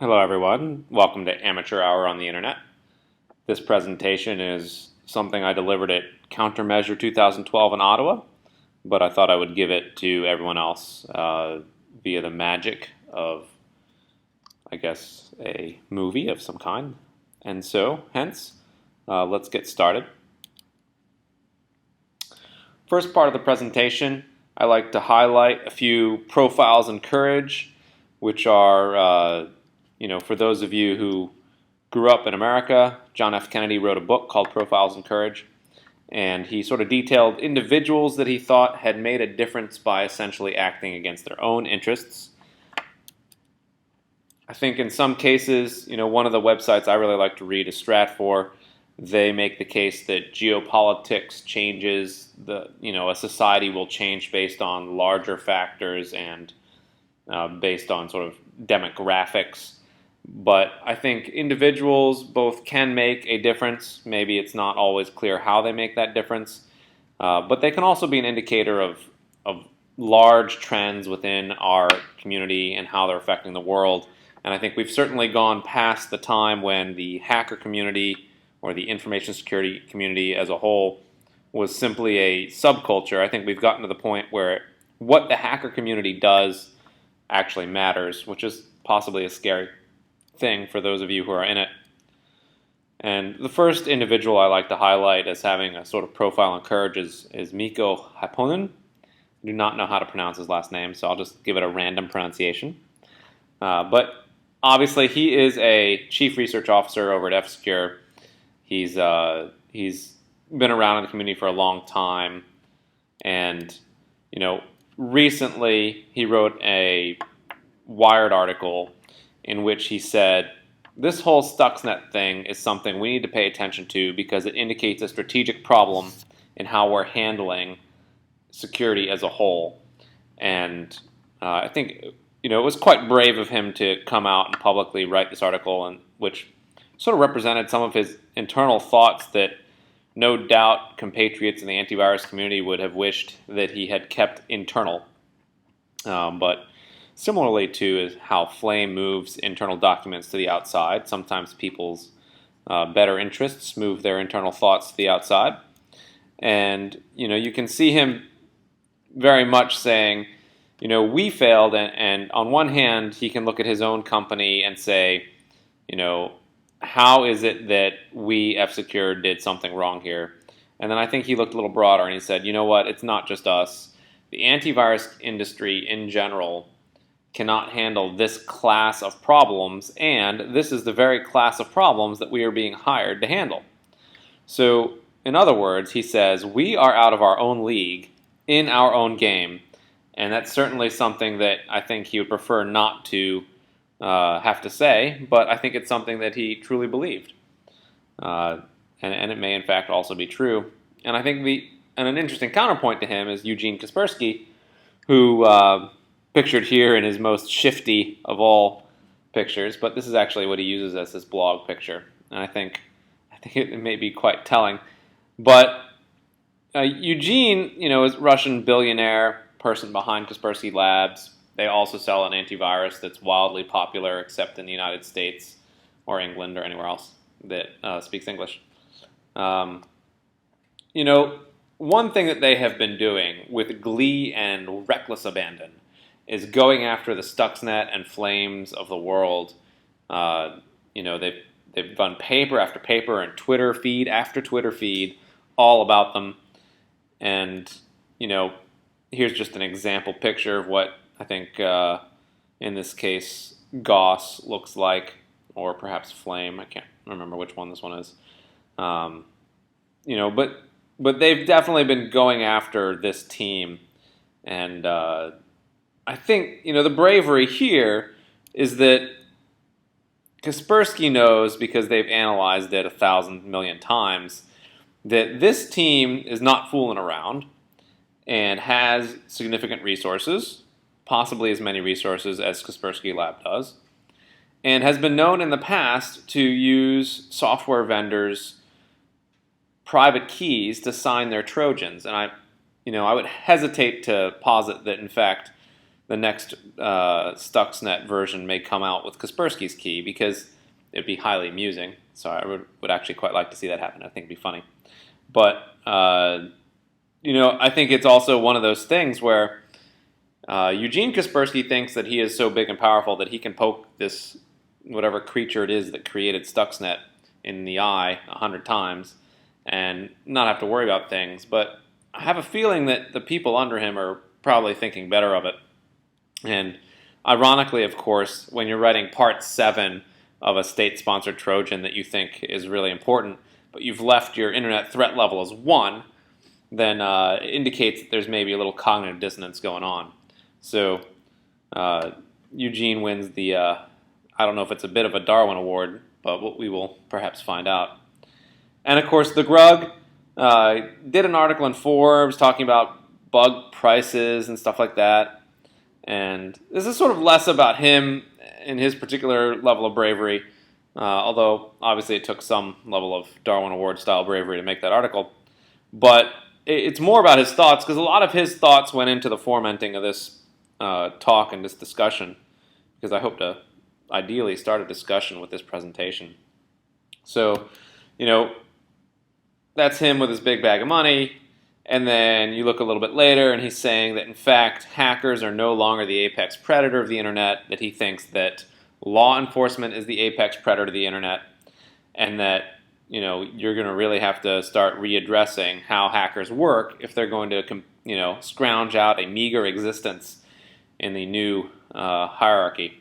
Hello everyone, welcome to Amateur Hour on the Internet. This presentation is something I delivered at Countermeasure 2012 in Ottawa, but I thought I would give it to everyone else via the magic of, I guess, a movie of some kind. And so, hence, let's get started. First part of the presentation, I like to highlight a few profiles in courage, which are for those of you who grew up in America, John F. Kennedy wrote a book called Profiles in Courage, and he sort of detailed individuals that he thought had made a difference by essentially acting against their own interests. I think in some cases, one of the websites I really like to read is Stratfor. They make the case that geopolitics changes, a society will change based on larger factors and based on sort of demographics. But I think individuals both can make a difference. Maybe it's not always clear how they make that difference. But they can also be an indicator of large trends within our community and how they're affecting the world. And I think we've certainly gone past the time when the hacker community or the information security community as a whole was simply a subculture. I think we've gotten to the point where what the hacker community does actually matters, which is possibly a scary thing for those of you who are in it. And the first individual I like to highlight as having a sort of profile in courage is Mikko Hyppönen. I do not know how to pronounce his last name, so I'll just give it a random pronunciation. But obviously, he is a chief research officer over at F-Secure. He's been around in the community for a long time, and recently he wrote a Wired article in which he said, this whole Stuxnet thing is something we need to pay attention to because it indicates a strategic problem in how we're handling security as a whole. And I think it was quite brave of him to come out and publicly write this article, and which sort of represented some of his internal thoughts that no doubt compatriots in the antivirus community would have wished that he had kept internal. But similarly to how Flame moves internal documents to the outside, sometimes people's better interests move their internal thoughts to the outside. And, you can see him very much saying, we failed. And on one hand, he can look at his own company and say, how is it that we, F-Secure, did something wrong here? And then I think he looked a little broader and he said, you know what, it's not just us. The antivirus industry in general cannot handle this class of problems, and this is the very class of problems that we are being hired to handle. So, in other words, he says, we are out of our own league, in our own game, and that's certainly something that I think he would prefer not to have to say, but I think it's something that he truly believed. And it may in fact also be true. And I think an interesting counterpoint to him is Eugene Kaspersky, who pictured here in his most shifty of all pictures, but this is actually what he uses as his blog picture, and I think it may be quite telling. But Eugene, is a Russian billionaire, person behind Kaspersky Labs. They also sell an antivirus that's wildly popular, except in the United States or England or anywhere else that speaks English. One thing that they have been doing with glee and reckless abandon is going after the Stuxnet and Flames of the world. They've done paper after paper and Twitter feed after Twitter feed all about them. And, here's just an example picture of what I think, in this case, Goss looks like, or perhaps Flame. I can't remember which one this one is. But they've definitely been going after this team. And I think, the bravery here is that Kaspersky knows, because they've analyzed it 1,000 million times, that this team is not fooling around and has significant resources, possibly as many resources as Kaspersky Lab does, and has been known in the past to use software vendors' private keys to sign their Trojans. And I would hesitate to posit that, in fact, the next Stuxnet version may come out with Kaspersky's key, because it'd be highly amusing. So I would actually quite like to see that happen. I think it'd be funny. But I think it's also one of those things where Eugene Kaspersky thinks that he is so big and powerful that he can poke this whatever creature it is that created Stuxnet in the eye 100 times and not have to worry about things. But I have a feeling that the people under him are probably thinking better of it. And ironically, of course, when you're writing part 7 of a state-sponsored Trojan that you think is really important, but you've left your internet threat level as 1, then it indicates that there's maybe a little cognitive dissonance going on. So Eugene wins the, I don't know if it's a bit of a Darwin Award, but we will perhaps find out. And of course, the Grug did an article in Forbes talking about bug prices and stuff like that. And this is sort of less about him and his particular level of bravery, although obviously it took some level of Darwin Award-style bravery to make that article. But it's more about his thoughts, because a lot of his thoughts went into the fomenting of this talk and this discussion, because I hope to ideally start a discussion with this presentation. So, that's him with his big bag of money. And then you look a little bit later, and he's saying that, in fact, hackers are no longer the apex predator of the internet, that he thinks that law enforcement is the apex predator of the internet, and that you're going to really have to start readdressing how hackers work if they're going to scrounge out a meager existence in the new hierarchy.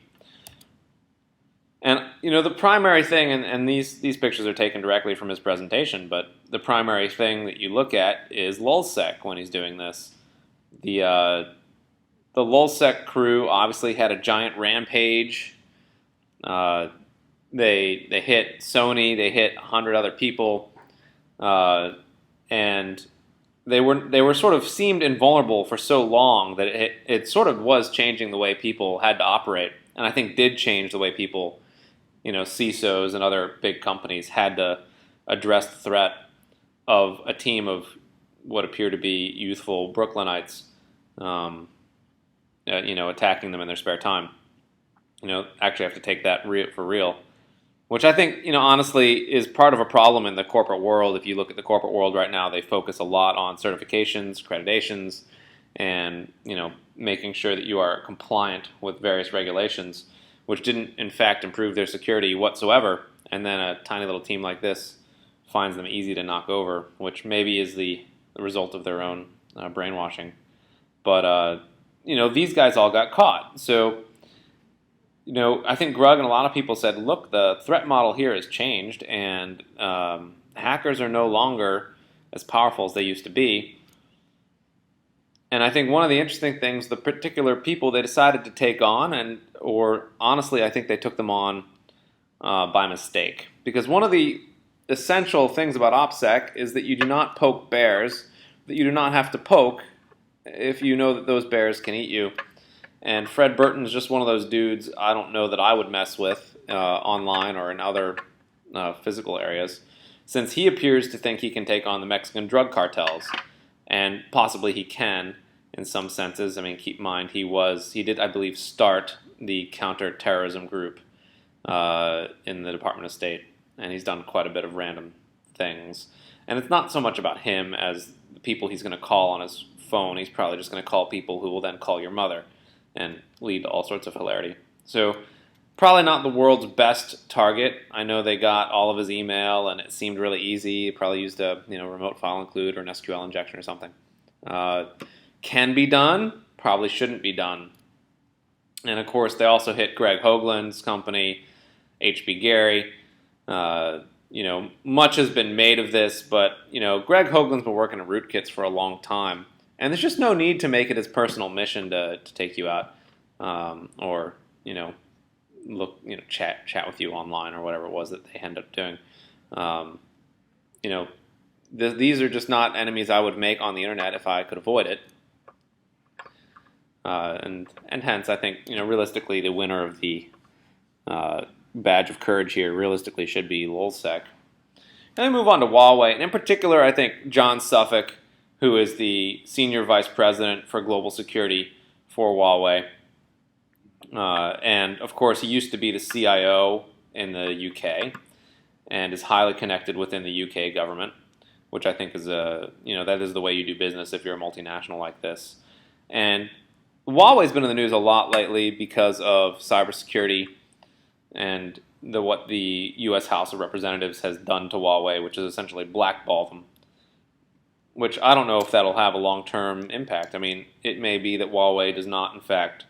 And the primary thing, and these pictures are taken directly from his presentation, but the primary thing that you look at is lulzsec when he's doing this. The lulzsec crew obviously had a giant rampage. They hit Sony, they hit 100 other people, and they were sort of seemed invulnerable for so long that it sort of was changing the way people had to operate, and I think did change the way people, CISOs and other big companies had to address the threat of a team of what appear to be youthful Brooklynites, attacking them in their spare time. Actually have to take that for real, which I think, honestly is part of a problem in the corporate world. If you look at the corporate world right now, they focus a lot on certifications, accreditations, and, making sure that you are compliant with various regulations, which didn't, in fact, improve their security whatsoever. And then a tiny little team like this finds them easy to knock over, which maybe is the result of their own brainwashing. But, these guys all got caught. So, I think Grug and a lot of people said, look, the threat model here has changed, and hackers are no longer as powerful as they used to be. And I think one of the interesting things, the particular people they decided to take on, or honestly, I think they took them on by mistake. Because one of the essential things about OPSEC is that you do not poke bears, that you do not have to poke if you know that those bears can eat you. And Fred Burton's just one of those dudes I don't know that I would mess with online or in other physical areas, since he appears to think he can take on the Mexican drug cartels. And possibly he can, in some senses. I mean, keep in mind, he did, I believe, start the counterterrorism group in the Department of State, and he's done quite a bit of random things. And it's not so much about him as the people he's going to call on his phone. He's probably just going to call people who will then call your mother and lead to all sorts of hilarity. So probably not the world's best target. I know they got all of his email, and it seemed really easy. Probably used a remote file include or an SQL injection or something. Can be done, probably shouldn't be done. And of course, they also hit Greg Hoagland's company, HB Gary. Much has been made of this, but Greg Hoagland's been working at rootkits for a long time, and there's just no need to make it his personal mission to take you out, or chat with you online or whatever it was that they end up doing. These are just not enemies I would make on the internet if I could avoid it. And hence, I think realistically, the winner of the badge of courage here realistically should be lulzsec. And then move on to Huawei, and in particular, I think John Suffolk, who is the senior vice president for global security for Huawei. And of course, he used to be the CIO in the UK and is highly connected within the UK government, which I think is that is the way you do business if you're a multinational like this. And Huawei's been in the news a lot lately because of cybersecurity and what the U.S. House of Representatives has done to Huawei, which is essentially blackball them. Which I don't know if that'll have a long-term impact. I mean, it may be that Huawei does not, in fact,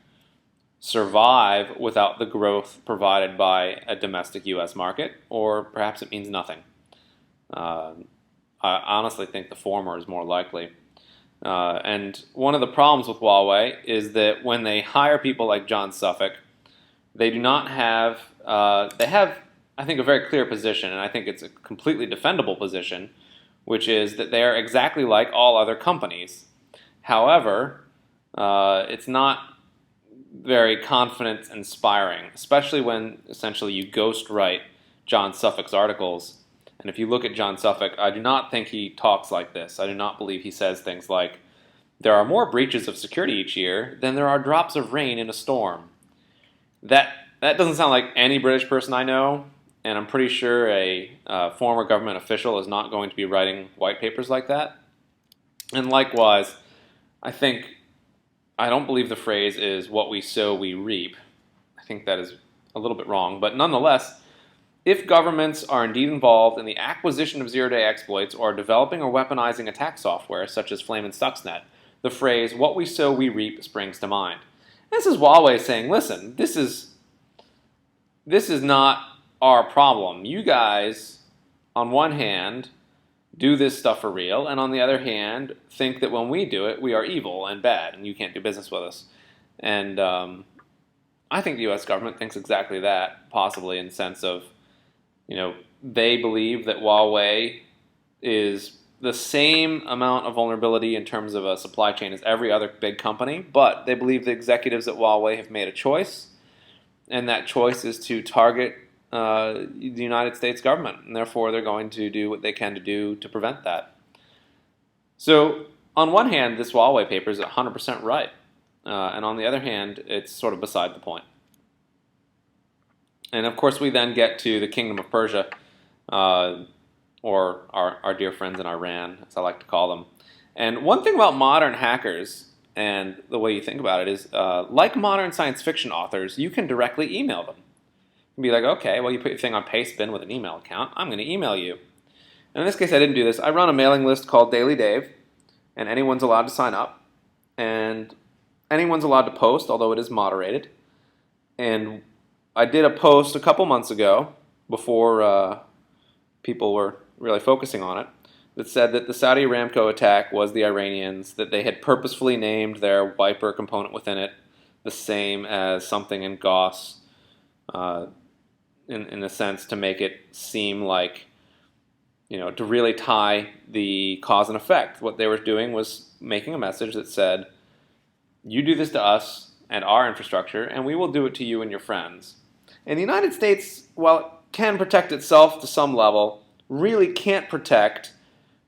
survive without the growth provided by a domestic U.S. market, or perhaps it means nothing. I honestly think the former is more likely. And one of the problems with Huawei is that when they hire people like John Suffolk, they do not have, they have, I think, a very clear position, and I think it's a completely defendable position, which is that they are exactly like all other companies. However, it's not very confidence-inspiring, especially when essentially you ghostwrite John Suffolk's articles. And if you look at John Suffolk, I do not think he talks like this. I do not believe he says things like, there are more breaches of security each year than there are drops of rain in a storm. That doesn't sound like any British person I know, and I'm pretty sure a former government official is not going to be writing white papers like that. And likewise, I don't believe the phrase is what we sow, we reap. I think that is a little bit wrong, but nonetheless, if governments are indeed involved in the acquisition of zero-day exploits or developing or weaponizing attack software, such as Flame and Stuxnet, the phrase, what we sow, we reap, springs to mind. And this is Huawei saying, listen, this is not our problem. You guys, on one hand, do this stuff for real, and on the other hand, think that when we do it, we are evil and bad, and you can't do business with us. And I think the U.S. government thinks exactly that, possibly in the sense of, they believe that Huawei is the same amount of vulnerability in terms of a supply chain as every other big company, but they believe the executives at Huawei have made a choice, and that choice is to target the United States government, and therefore they're going to do what they can to do to prevent that. So, on one hand, this Huawei paper is 100% right, and on the other hand, it's sort of beside the point. And of course, we then get to the Kingdom of Persia, or our dear friends in Iran, as I like to call them. And one thing about modern hackers, and the way you think about it, is like modern science fiction authors, you can directly email them. You can be like, okay, well, you put your thing on Pastebin with an email account. I'm going to email you. And in this case, I didn't do this. I run a mailing list called Daily Dave, and anyone's allowed to sign up. And anyone's allowed to post, although it is moderated. And I did a post a couple months ago, before people were really focusing on it, that said that the Saudi Aramco attack was the Iranians, that they had purposefully named their wiper component within it the same as something in Gauss, in a sense to make it seem like, to really tie the cause and effect. What they were doing was making a message that said, you do this to us and our infrastructure, and we will do it to you and your friends. And the United States, while it can protect itself to some level, really can't protect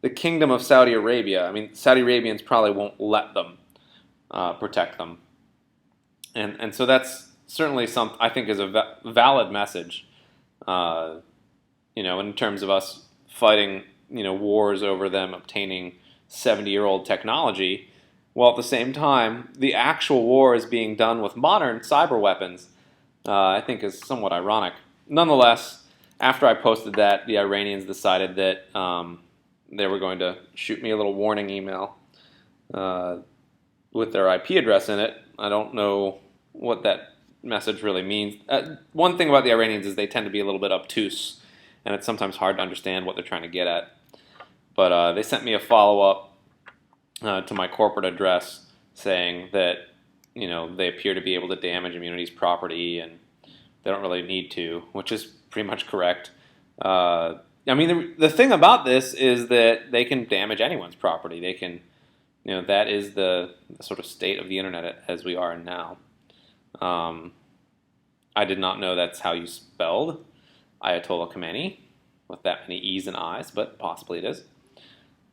the Kingdom of Saudi Arabia. I mean, Saudi Arabians probably won't let them protect them. And so that's certainly I think is a valid message, in terms of us fighting, wars over them obtaining 70-year-old technology, while at the same time, the actual war is being done with modern cyber weapons, I think is somewhat ironic. Nonetheless, after I posted that, the Iranians decided that they were going to shoot me a little warning email with their IP address in it. I don't know what that message really means. One thing about the Iranians is they tend to be a little bit obtuse, and it's sometimes hard to understand what they're trying to get at. But they sent me a follow-up to my corporate address saying that they appear to be able to damage Immunity's property, and they don't really need to, which is pretty much correct. I mean, the thing about this is that they can damage anyone's property. They can, that is the sort of state of the internet as we are now. I did not know that's how you spelled Ayatollah Khomeini with that many E's and I's, but possibly it is.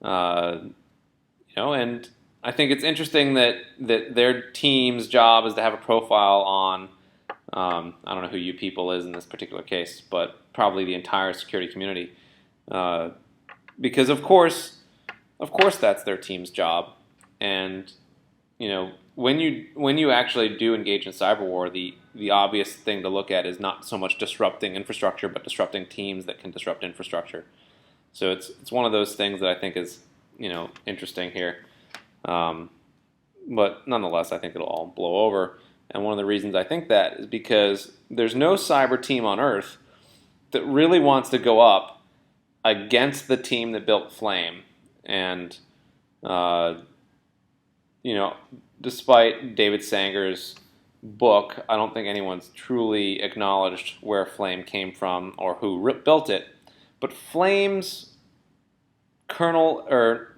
And I think it's interesting that their team's job is to have a profile on I don't know who you people is in this particular case, but probably the entire security community, because of course, that's their team's job. And when you actually do engage in cyber war, the obvious thing to look at is not so much disrupting infrastructure, but disrupting teams that can disrupt infrastructure. So it's one of those things that I think is interesting here. But nonetheless, I think it'll all blow over. And one of the reasons I think that is because there's no cyber team on Earth that really wants to go up against the team that built Flame. And, despite David Sanger's book, I don't think anyone's truly acknowledged where Flame came from or who built it. But Flame's kernel or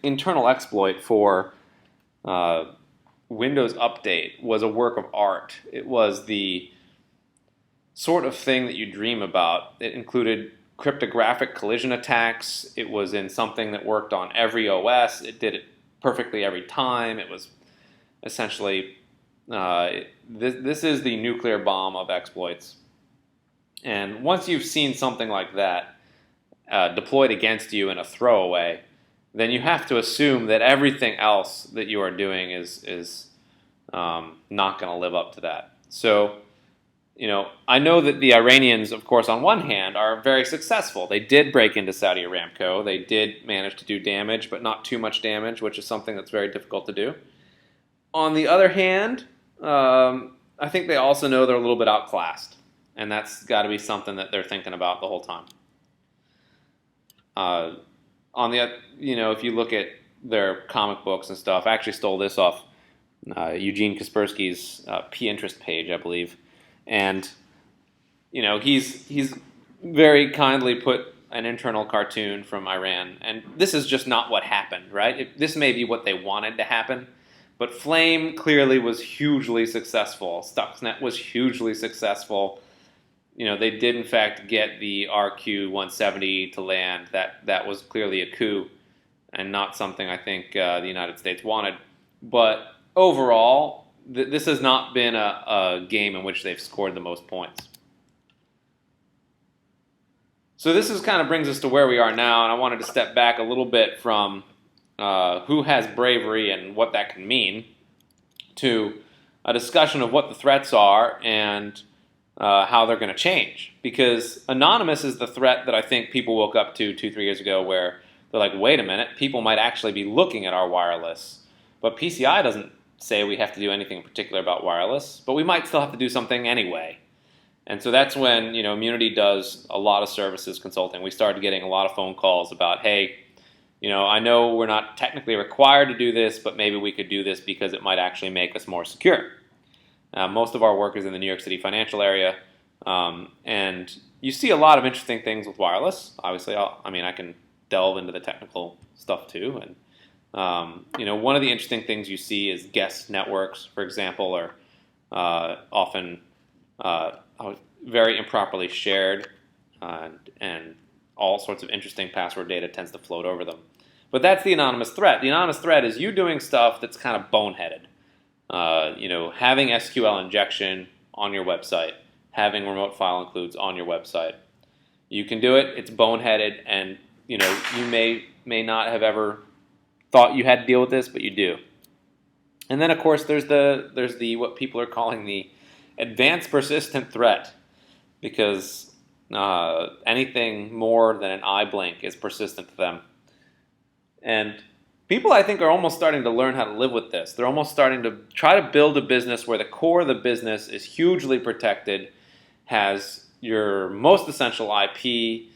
internal exploit for Windows Update was a work of art. It was the sort of thing that you dream about. It included cryptographic collision attacks. It was in something that worked on every OS. It did it perfectly every time. It was essentially, this is the nuclear bomb of exploits. And once you've seen something like that deployed against you in a throwaway, then you have to assume that everything else that you are doing is not going to live up to that. So, I know that the Iranians, of course, on one hand, are very successful. They did break into Saudi Aramco. They did manage to do damage, but not too much damage, which is something that's very difficult to do. On the other hand, I think they also know they're a little bit outclassed, and that's got to be something that they're thinking about the whole time. If you look at their comic books and stuff, I actually stole this off Eugene Kaspersky's Pinterest page, I believe, and he's very kindly put an internal cartoon from Iran, and this is just not what happened, right? This may be what they wanted to happen, but Flame clearly was hugely successful. Stuxnet was hugely successful. They did in fact get the RQ-170 to land. That was clearly a coup, and not something I think the United States wanted. But overall, this has not been a game in which they've scored the most points. So this kind of brings us to where we are now, and I wanted to step back a little bit from who has bravery and what that can mean to a discussion of what the threats are and how they're going to change. Because anonymous is the threat that I think people woke up to 2-3 years ago, where they're like, wait a minute, people might actually be looking at our wireless. But PCI doesn't say we have to do anything in particular about wireless, but we might still have to do something anyway. And so that's when Immunity does a lot of services consulting. We started getting a lot of phone calls about, hey, I know we're not technically required to do this, but maybe we could do this because it might actually make us more secure. Most of our work is in the New York City financial area, and you see a lot of interesting things with wireless. Obviously, I can delve into the technical stuff too. And one of the interesting things you see is guest networks, for example, are often very improperly shared, and all sorts of interesting password data tends to float over them. But that's the anonymous threat. The anonymous threat is you doing stuff that's kind of boneheaded. Having SQL injection on your website, having remote file includes on your website. You can do it. It's boneheaded, and you may not have ever thought you had to deal with this, but you do. And then, of course, there's the what people are calling the advanced persistent threat, because anything more than an eye blink is persistent to them. And people, I think, are almost starting to learn how to live with this. They're almost starting to try to build a business where the core of the business is hugely protected, has your most essential IP,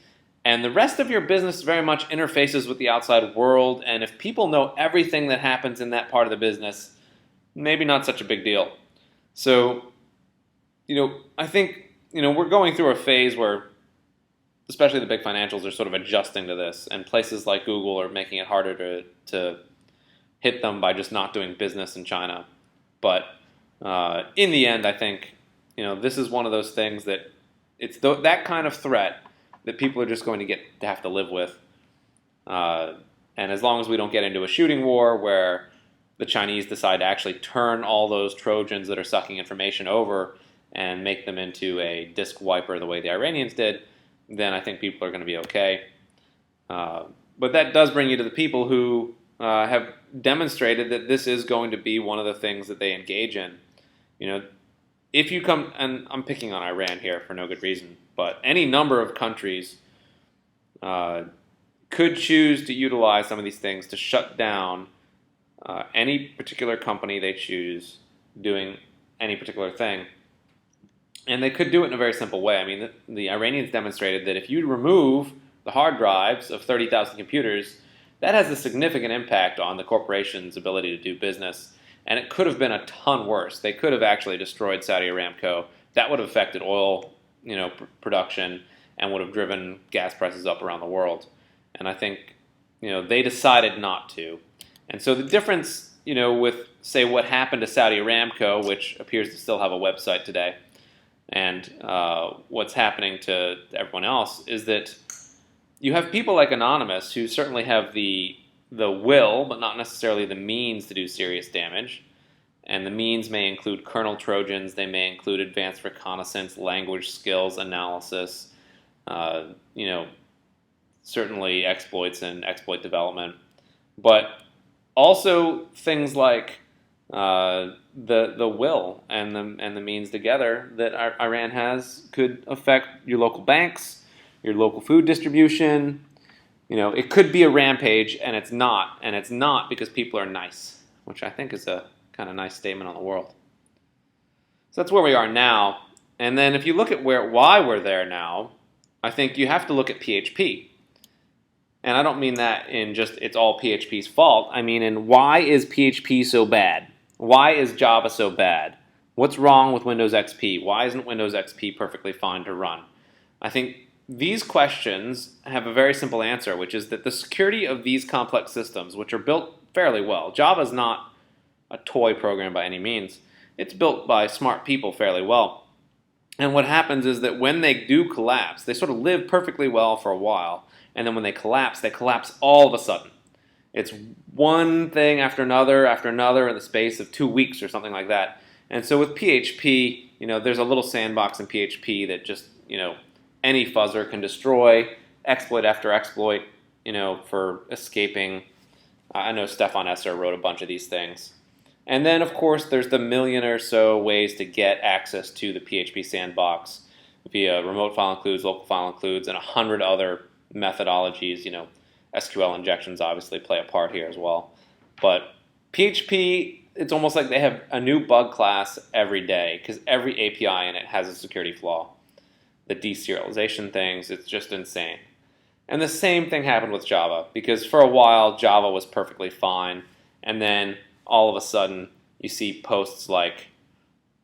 and the rest of your business very much interfaces with the outside world. And if people know everything that happens in that part of the business, maybe not such a big deal. So, I think, we're going through a phase where especially the big financials are sort of adjusting to this, and places like Google are making it harder to hit them by just not doing business in China. But in the end, I think this is one of those things that it's that kind of threat that people are just going to have to live with. And as long as we don't get into a shooting war where the Chinese decide to actually turn all those Trojans that are sucking information over and make them into a disk wiper the way the Iranians did, then I think people are going to be okay. But that does bring you to the people who have demonstrated that this is going to be one of the things that they engage in. If you come, and I'm picking on Iran here for no good reason, but any number of countries could choose to utilize some of these things to shut down any particular company they choose doing any particular thing. And they could do it in a very simple way. I mean, the Iranians demonstrated that if you remove the hard drives of 30,000 computers, that has a significant impact on the corporation's ability to do business. And it could have been a ton worse. They could have actually destroyed Saudi Aramco. That would have affected oil, production, and would have driven gas prices up around the world. And I think, they decided not to. And so the difference, with, say, what happened to Saudi Aramco, which appears to still have a website today, and what's happening to everyone else, is that you have people like Anonymous who certainly have the will, but not necessarily the means to do serious damage. And the means may include kernel trojans, they may include advanced reconnaissance, language skills, analysis, certainly exploits and exploit development. But also things like the will and the means together that Iran has could affect your local banks, your local food distribution. It could be a rampage, and it's not. And it's not because people are nice, which I think is a kind of nice statement on the world. So that's where we are now. And then if you look at why we're there now, I think you have to look at PHP. And I don't mean that in just it's all PHP's fault. I mean in why is PHP so bad? Why is Java so bad? What's wrong with Windows XP? Why isn't Windows XP perfectly fine to run? I think these questions have a very simple answer, which is that the security of these complex systems, which are built fairly well, Java is not a toy program by any means. It's built by smart people fairly well. And what happens is that when they do collapse, they sort of live perfectly well for a while, and then when they collapse all of a sudden. It's one thing after another in the space of 2 weeks or something like that. And so with PHP, there's a little sandbox in PHP that just, any fuzzer can destroy, exploit after exploit, for escaping. I know Stefan Esser wrote a bunch of these things. And then, of course, there's the million or so ways to get access to the PHP sandbox via remote file includes, local file includes, and 100 other methodologies. SQL injections obviously play a part here as well. But PHP, it's almost like they have a new bug class every day because every API in it has a security flaw. The deserialization things, it's just insane. And the same thing happened with Java because for a while Java was perfectly fine, and then all of a sudden you see posts like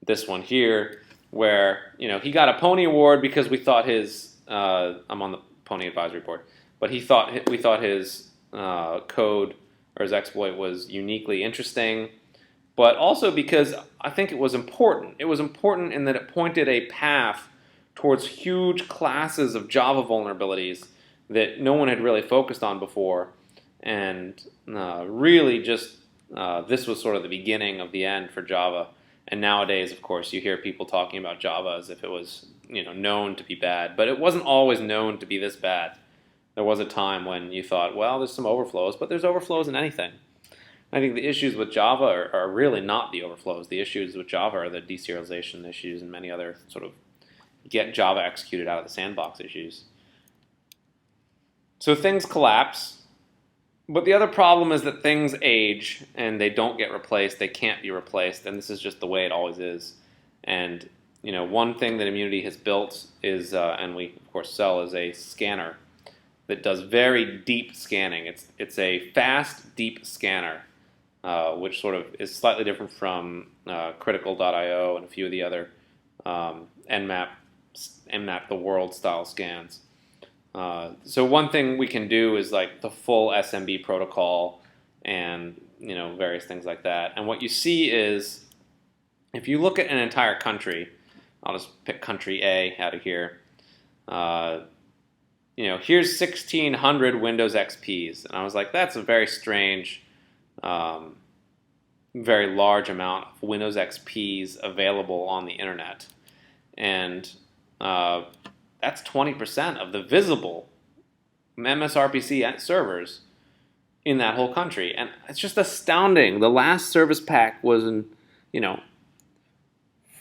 this one here where he got a Pony Award because we thought his I'm on the Pony Advisory Board, but we thought his code or his exploit was uniquely interesting, but also because I think it was important. It was important in that it pointed a path towards huge classes of Java vulnerabilities that no one had really focused on before, and really just this was sort of the beginning of the end for Java. And nowadays, of course, you hear people talking about Java as if it was known to be bad, but it wasn't always known to be this bad. There was a time when you thought, well, there's some overflows, but there's overflows in anything. I think the issues with Java are really not the overflows. The issues with Java are the deserialization issues and many other sort of get Java executed out of the sandbox issues. So things collapse, but the other problem is that things age and they don't get replaced. They can't be replaced, and this is just the way it always is. And one thing that Immunity has built is, and we of course sell, is a scanner that does very deep scanning. It's a fast, deep scanner, which sort of is slightly different from Critical.io and a few of the other Nmap the world style scans. So one thing we can do is like the full SMB protocol and various things like that. And what you see is if you look at an entire country, I'll just pick country A out of here. Here's 1,600 Windows XPs, and I was like, that's a very strange, very large amount of Windows XPs available on the internet. and that's 20% of the visible MSRPC servers in that whole country. And it's just astounding. The last service pack was in,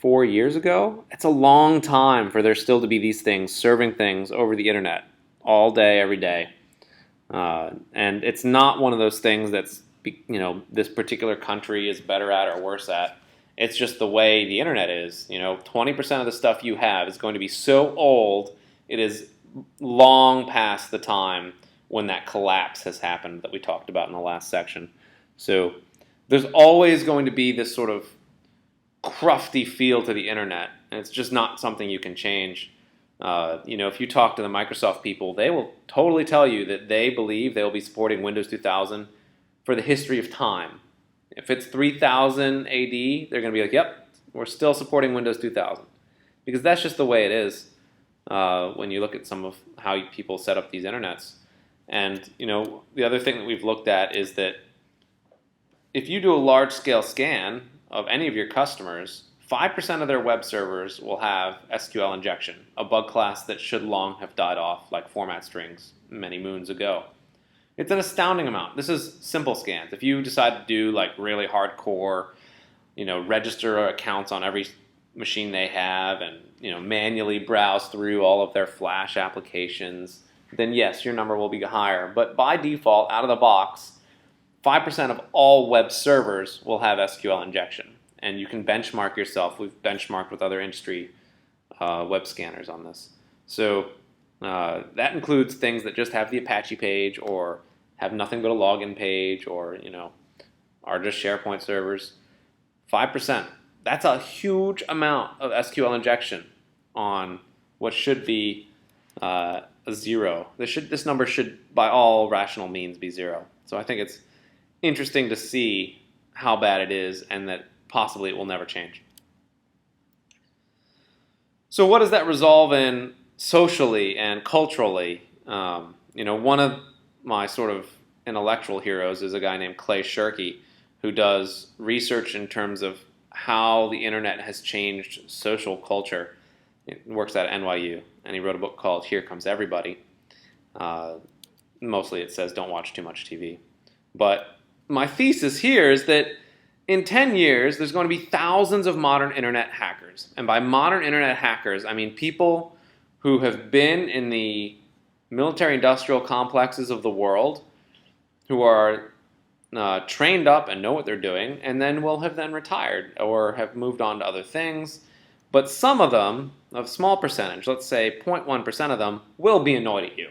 4 years ago. It's a long time for there still to be these things serving things over the internet all day, every day. And it's not one of those things that's, this particular country is better at or worse at. It's just the way the internet is. 20% of the stuff you have is going to be so old, it is long past the time when that collapse has happened that we talked about in the last section. So there's always going to be this sort of crufty feel to the internet, and it's just not something you can change. If you talk to the Microsoft people, they will totally tell you that they believe they'll be supporting Windows 2000 for the history of time. If it's 3000 AD, they're going to be like, yep, we're still supporting Windows 2000. Because that's just the way it is when you look at some of how people set up these internets. And, the other thing that we've looked at is that if you do a large-scale scan of any of your customers, 5% of their web servers will have SQL injection, a bug class that should long have died off like format strings many moons ago. It's an astounding amount. This is simple scans. If you decide to do like really hardcore, register accounts on every machine they have and, manually browse through all of their Flash applications, then yes, your number will be higher. But by default, out of the box, 5% of all web servers will have SQL injection. And you can benchmark yourself. We've benchmarked with other industry web scanners on this. So that includes things that just have the Apache page or have nothing but a login page or, are just SharePoint servers. 5%. That's a huge amount of SQL injection on what should be a 0. This number should, by all rational means, be 0. So I think it's interesting to see how bad it is and that possibly it will never change. So what does that resolve in socially and culturally? One of my sort of intellectual heroes is a guy named Clay Shirky, who does research in terms of how the internet has changed social culture. He works at NYU, and he wrote a book called Here Comes Everybody. Mostly it says don't watch too much TV. But my thesis here is that in 10 years, there's going to be thousands of modern internet hackers. And by modern internet hackers, I mean people who have been in the military-industrial complexes of the world, who are trained up and know what they're doing, and then will have then retired or have moved on to other things. But some of them, a small percentage, let's say 0.1% of them, will be annoyed at you.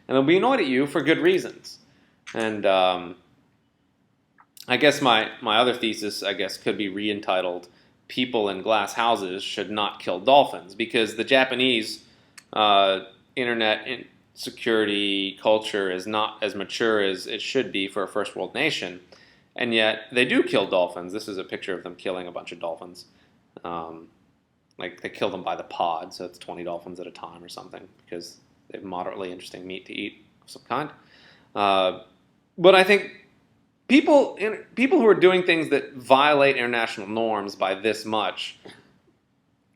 And they'll be annoyed at you for good reasons. And I guess my other thesis, could be re-entitled, People in Glass Houses Should Not Kill Dolphins, because the Japanese internet security culture is not as mature as it should be for a first world nation, and yet they do kill dolphins. This is a picture of them killing a bunch of dolphins. Like they kill them by the pod, so it's 20 dolphins at a time or something, because they have moderately interesting meat to eat of some kind. But I think people who are doing things that violate international norms by this much,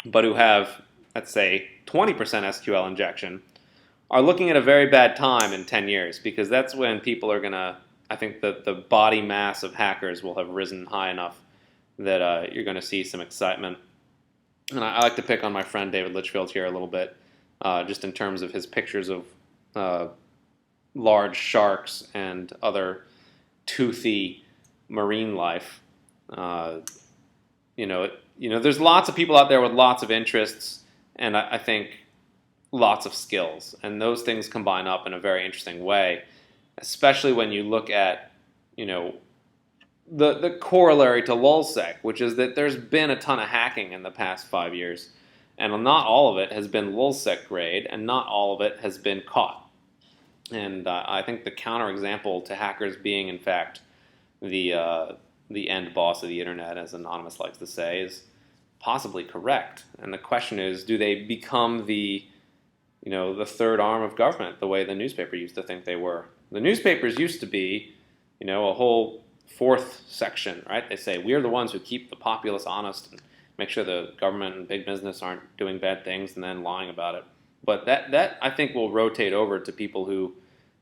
but who have, let's say, 20% SQL injection, are looking at a very bad time in 10 years, because that's when people are going to, I think the body mass of hackers will have risen high enough that you're going to see some excitement. And I like to pick on my friend David Litchfield here a little bit, just in terms of his pictures of large sharks and other toothy marine life. There's lots of people out there with lots of interests, and I think lots of skills, and those things combine up in a very interesting way, especially when you look at, the corollary to lulzsec, which is that there's been a ton of hacking in the past 5 years, and not all of it has been lulzsec grade, and not all of it has been caught. And I think the counterexample to hackers being, in fact, the end boss of the internet, as Anonymous likes to say, is possibly correct. And the question is, do they become the third arm of government, the way the newspaper used to think they were? The newspapers used to be, a whole fourth section, right? They say, we're the ones who keep the populace honest, and make sure the government and big business aren't doing bad things and then lying about it. But that I think will rotate over to people who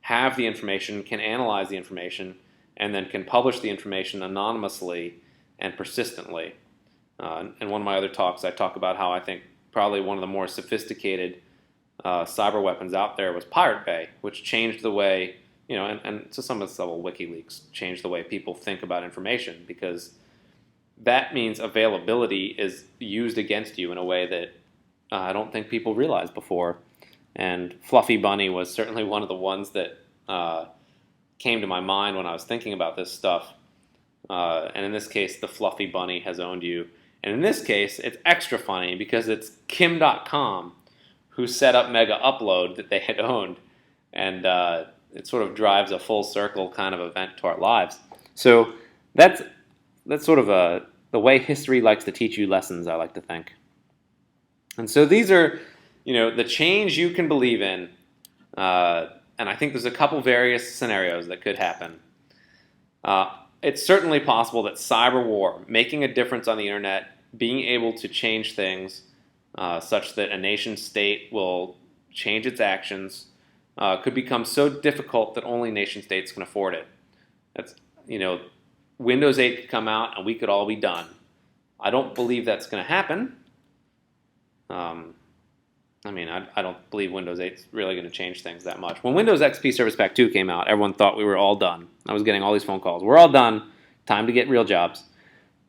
have the information, can analyze the information, and then can publish the information anonymously and persistently. In one of my other talks, I talk about how I think probably one of the more sophisticated cyber weapons out there was Pirate Bay, which changed the way, and to some level WikiLeaks changed the way people think about information, because that means availability is used against you in a way that I don't think people realized before. And Fluffy Bunny was certainly one of the ones that came to my mind when I was thinking about this stuff. And in this case, the Fluffy Bunny has owned you. And in this case, it's extra funny because it's Kim.com who set up Mega Upload that they had owned. And it sort of drives a full circle kind of event to our lives. So that's sort of the way history likes to teach you lessons, I like to think. And so these are, the change you can believe in. And I think there's a couple various scenarios that could happen. It's certainly possible that cyber war, making a difference on the internet, being able to change things such that a nation state will change its actions, could become so difficult that only nation states can afford it. That's, Windows 8 could come out and we could all be done. I don't believe that's going to happen. I don't believe Windows 8 is really going to change things that much. When Windows XP Service Pack 2 came out, everyone thought we were all done. I was getting all these phone calls. We're all done. Time to get real jobs.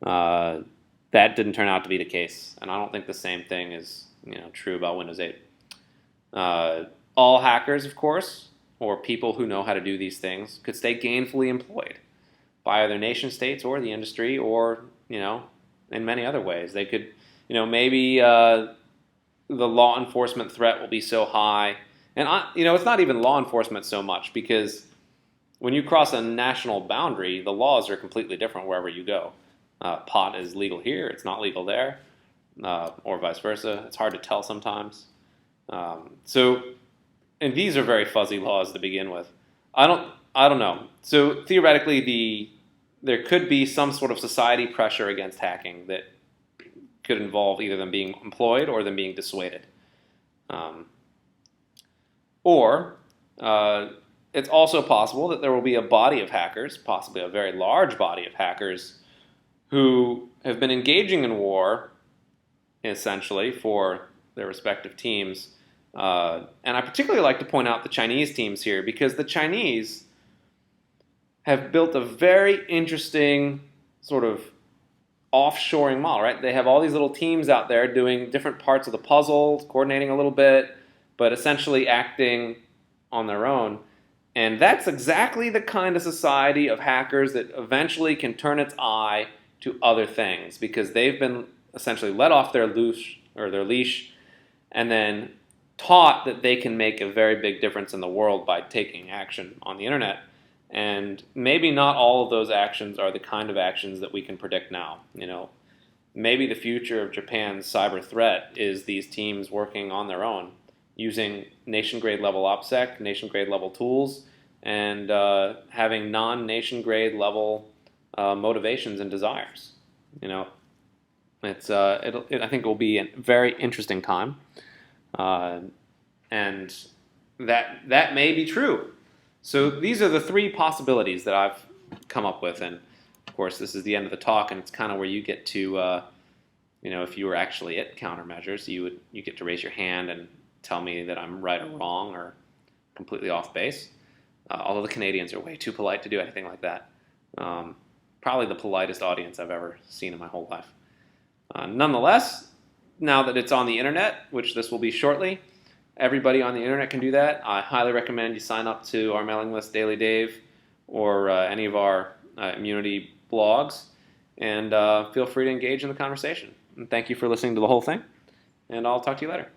That didn't turn out to be the case. And I don't think the same thing is true about Windows 8. All hackers, of course, or people who know how to do these things, could stay gainfully employed by either nation states or the industry, or, in many other ways. They could, maybe the law enforcement threat will be so high. And, it's not even law enforcement so much, because when you cross a national boundary, the laws are completely different wherever you go. Pot is legal here, it's not legal there, or vice versa. It's hard to tell sometimes. And these are very fuzzy laws to begin with. I don't know. So theoretically, there could be some sort of society pressure against hacking that could involve either them being employed or them being dissuaded. Or it's also possible that there will be a body of hackers, possibly a very large body of hackers, who have been engaging in war, essentially, for their respective teams. And I particularly like to point out the Chinese teams here, because the Chinese have built a very interesting sort of offshoring model, right? They have all these little teams out there doing different parts of the puzzle, coordinating a little bit, but essentially acting on their own. And that's exactly the kind of society of hackers that eventually can turn its eye to other things, because they've been essentially let off their leash and then taught that they can make a very big difference in the world by taking action on the internet. And maybe not all of those actions are the kind of actions that we can predict now. Maybe the future of Japan's cyber threat is these teams working on their own, using nation-grade level OPSEC, nation-grade level tools, and having non-nation-grade level motivations and desires. I think it will be a very interesting time, and that may be true. So these are the three possibilities that I've come up with, and of course this is the end of the talk, and it's kind of where you get to, if you were actually at Countermeasures, you get to raise your hand and tell me that I'm right or wrong or completely off base. Although the Canadians are way too polite to do anything like that. Probably the politest audience I've ever seen in my whole life. Nonetheless, now that it's on the internet, which this will be shortly, everybody on the internet can do that. I highly recommend you sign up to our mailing list, Daily Dave, or any of our immunity blogs, and feel free to engage in the conversation. And thank you for listening to the whole thing, and I'll talk to you later.